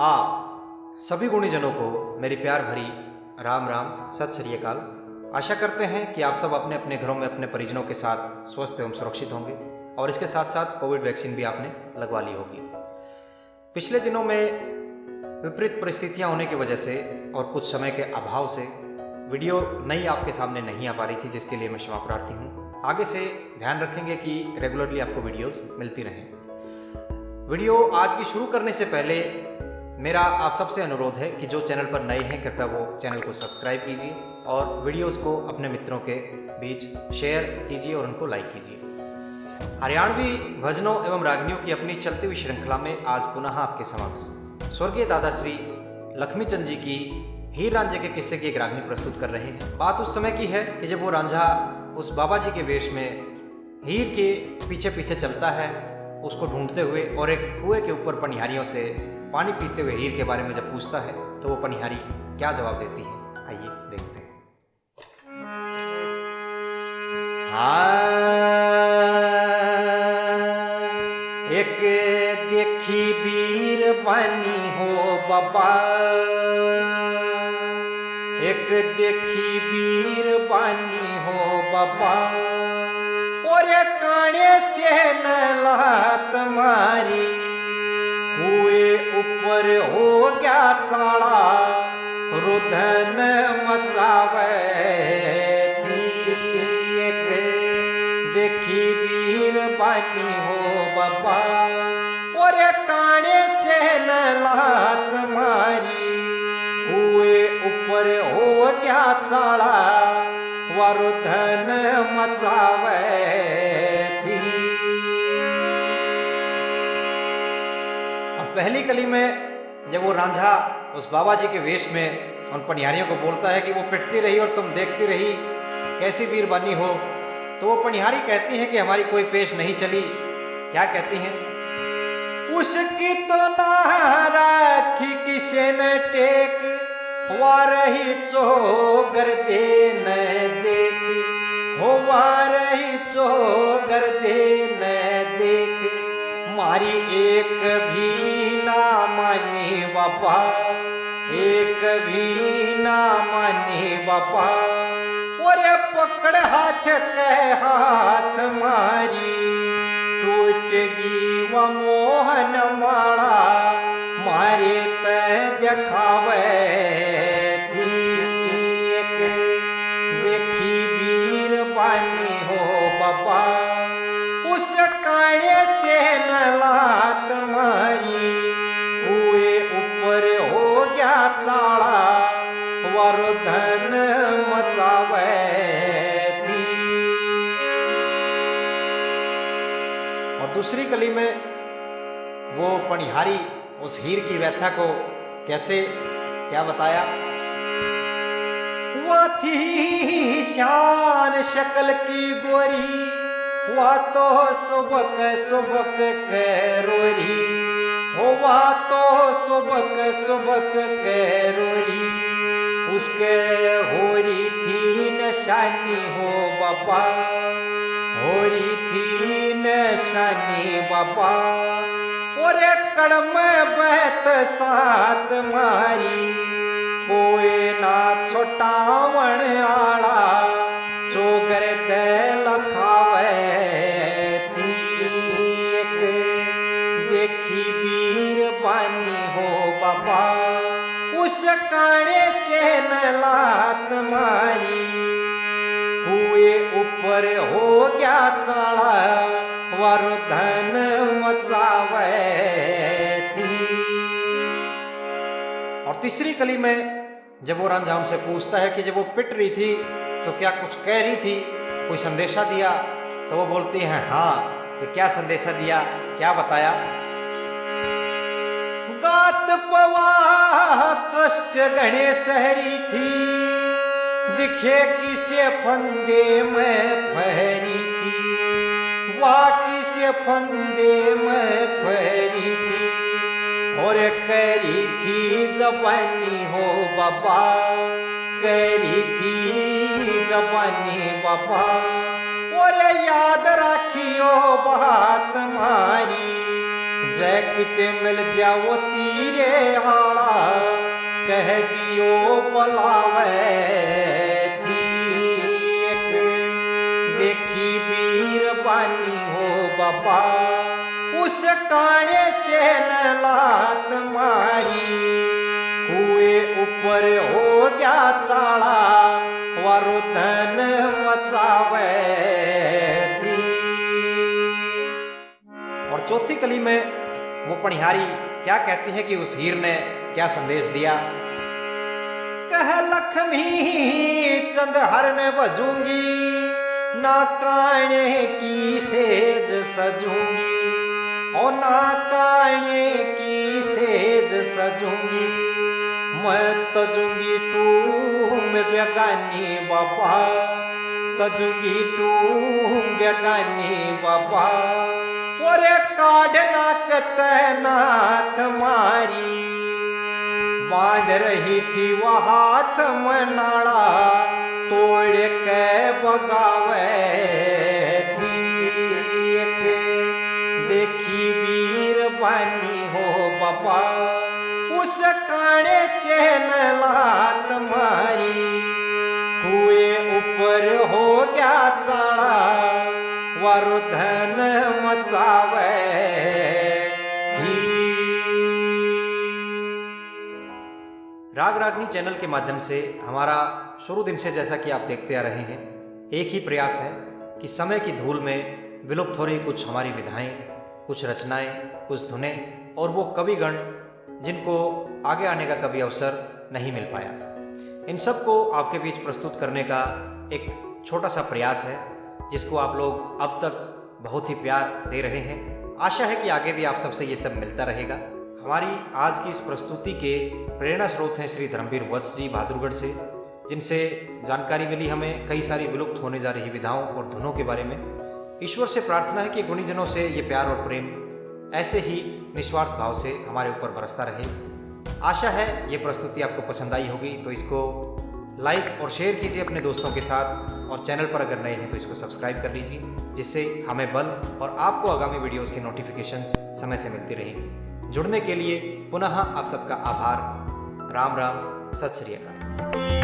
आप सभी गुणीजनों को मेरी प्यार भरी राम राम सत श्री अकाल। आशा करते हैं कि आप सब अपने अपने घरों में अपने परिजनों के साथ स्वस्थ एवं सुरक्षित होंगे और इसके साथ साथ कोविड वैक्सीन भी आपने लगवा ली होगी। पिछले दिनों में विपरीत परिस्थितियां होने की वजह से और कुछ समय के अभाव से वीडियो नई आपके सामने नहीं आ पा रही थी, जिसके लिए मैं क्षमा प्रार्थी हूँ। आगे से ध्यान रखेंगे कि रेगुलरली आपको वीडियोस मिलती रहें। वीडियो आज की शुरू करने से पहले मेरा आप सबसे अनुरोध है कि जो चैनल पर नए हैं कृपया वो चैनल को सब्सक्राइब कीजिए और वीडियोस को अपने मित्रों के बीच शेयर कीजिए और उनको लाइक कीजिए। हरियाणवी भजनों एवं रागनियों की अपनी चलती हुई श्रृंखला में आज पुनः आपके समक्ष स्वर्गीय दादा श्री लक्ष्मीचंद जी की हीर रांझे के किस्से की एक रागनी प्रस्तुत कर रहे हैं। बात उस समय की है कि जब वो रांझा उस बाबा जी के वेश में हीर के पीछे पीछे चलता है, उसको ढूंढते हुए, और एक कुएं के ऊपर पनिहारियों से पानी पीते हुए हीर के बारे में जब पूछता है तो वो पनिहारी क्या जवाब देती है, आइए देखते हैं। एक देखी वीर बनी हो बाबा, एक देखी वीर बनी हो बाबा, और काने से न लात मारी, कुएं ऊपर हो गया चाड़ा, रुदन मचावे थी। एक देखी वीर बनी हो बाबा, और काने से न लात मारी, कुएं ऊपर हो गया चाड़ा, वरुधन मचावे थी। अब पहली कली में जब वो रांझा उस बाबा जी के वेश में उन पनिहारियों को बोलता है कि वो पिटती रही और तुम देखती रही कैसी वीर बनी हो, तो वो पनिहारी कहती हैं कि हमारी कोई पेश नहीं चली। क्या कहती हैं? उसकी तो ना राखी किसे न टेक, वारही चोगर दे न देख, हो वारही चोगर दे न देख, मारी एक भी ना मानी बाबा, एक भी ना मानी बाबा, और पकड़ हाथ के हाथ मारी, टूट गी व मोहन माला, मारे त दिखावे थी। एक देखी वीर बनी हो बाबा, उस काने से न लात मारी, कुएं ऊपर हो गया चाड़ा, वरुधन मचावे थी। और दूसरी कली में वो पनिहारी उस हीर की व्यथा को कैसे क्या बताया? वह थी शान शक्ल की गोरी, वह तो सुबक सुबक कैरोरी, हो वह तो सुबक सुबक कैरोरी, उसके होरी थी निशानी हो बाबा, होरी थी निशानी बाबा, और कड़म बहत साथ मारी, कोई ना छोटावण आड़ा, चोगर दे लखावे थी। एक देखी वीर बनी हो बाबा, उस काने से न लात मारी, कुएं ऊपर हो गया चाड़ा, वरुधन मचावे थी। और तीसरी कली में जब वो रांझा उनसे पूछता है कि जब वो पिट रही थी तो क्या कुछ कह रही थी, कोई संदेशा दिया? तो वो बोलती हैं हाँ। कि क्या संदेशा दिया, क्या बताया? गात पवा कष्ट गणे सहरी थी, दिखे किसे फंदे में फहरी थी, वाह किसे फंदे में फहरी थी, और करी थी जवानी हो बाबा, करी थी जवानी बाबा, और याद रखियो बात मारी, जय किते मिल जाओ तीरे आला कह दियो बुलावे थी एक देखी वीर बानी हो बाबा उस काने से न लात मारी कुए ऊपर हो गया चाड़ा वारो धन मचावे थी। और चौथी कली में वो पनिहारी क्या कहती है कि उस हीर ने क्या संदेश दिया। कह लक्ष्मी चंद हर ने बजूंगी ना काने की सेज सजूंगी और ना काने की सेज सजूंगी मैं तजूंगी टूम बेगानी बाबा तजूंगी टूम बेगानी बाबा और काढ़ना कतनाथ मारी बांध रही थी वह हाथ मनाड़ा तोड़ के बगावे थी एक देखी वीर बानी हो बाबा उस काने से न लात मारी कुए ऊपर हो गया चाड़ा वारो धन मचावे थी। राग रागनी चैनल के माध्यम से हमारा शुरू दिन से जैसा कि आप देखते आ रहे हैं एक ही प्रयास है कि समय की धूल में विलुप्त हो रही कुछ हमारी विधाएं, कुछ रचनाएं, कुछ धुनें और वो कविगण जिनको आगे आने का कभी अवसर नहीं मिल पाया, इन सब को आपके बीच प्रस्तुत करने का एक छोटा सा प्रयास है जिसको आप लोग अब तक बहुत ही प्यार दे रहे हैं। आशा है कि आगे भी आप सबसे ये सब मिलता रहेगा। हमारी आज की इस प्रस्तुति के प्रेरणा स्रोत हैं श्री धर्मवीर वत्स जी बहादुरगढ़ से, जिनसे जानकारी मिली हमें कई सारी विलुप्त होने जा रही विधाओं और धुनों के बारे में। ईश्वर से प्रार्थना है कि गुणीजनों से ये प्यार और प्रेम ऐसे ही निस्वार्थ भाव से हमारे ऊपर बरसता रहे। आशा है ये प्रस्तुति आपको पसंद आई होगी, तो इसको लाइक और शेयर कीजिए अपने दोस्तों के साथ, और चैनल पर अगर नए हैं तो इसको सब्सक्राइब कर लीजिए, जिससे हमें बल और आपको आगामी वीडियोस की नोटिफिकेशंस समय से मिलती रहेगी। जुड़ने के लिए पुनः आप सबका आभार। राम राम, सत श्री अकाल।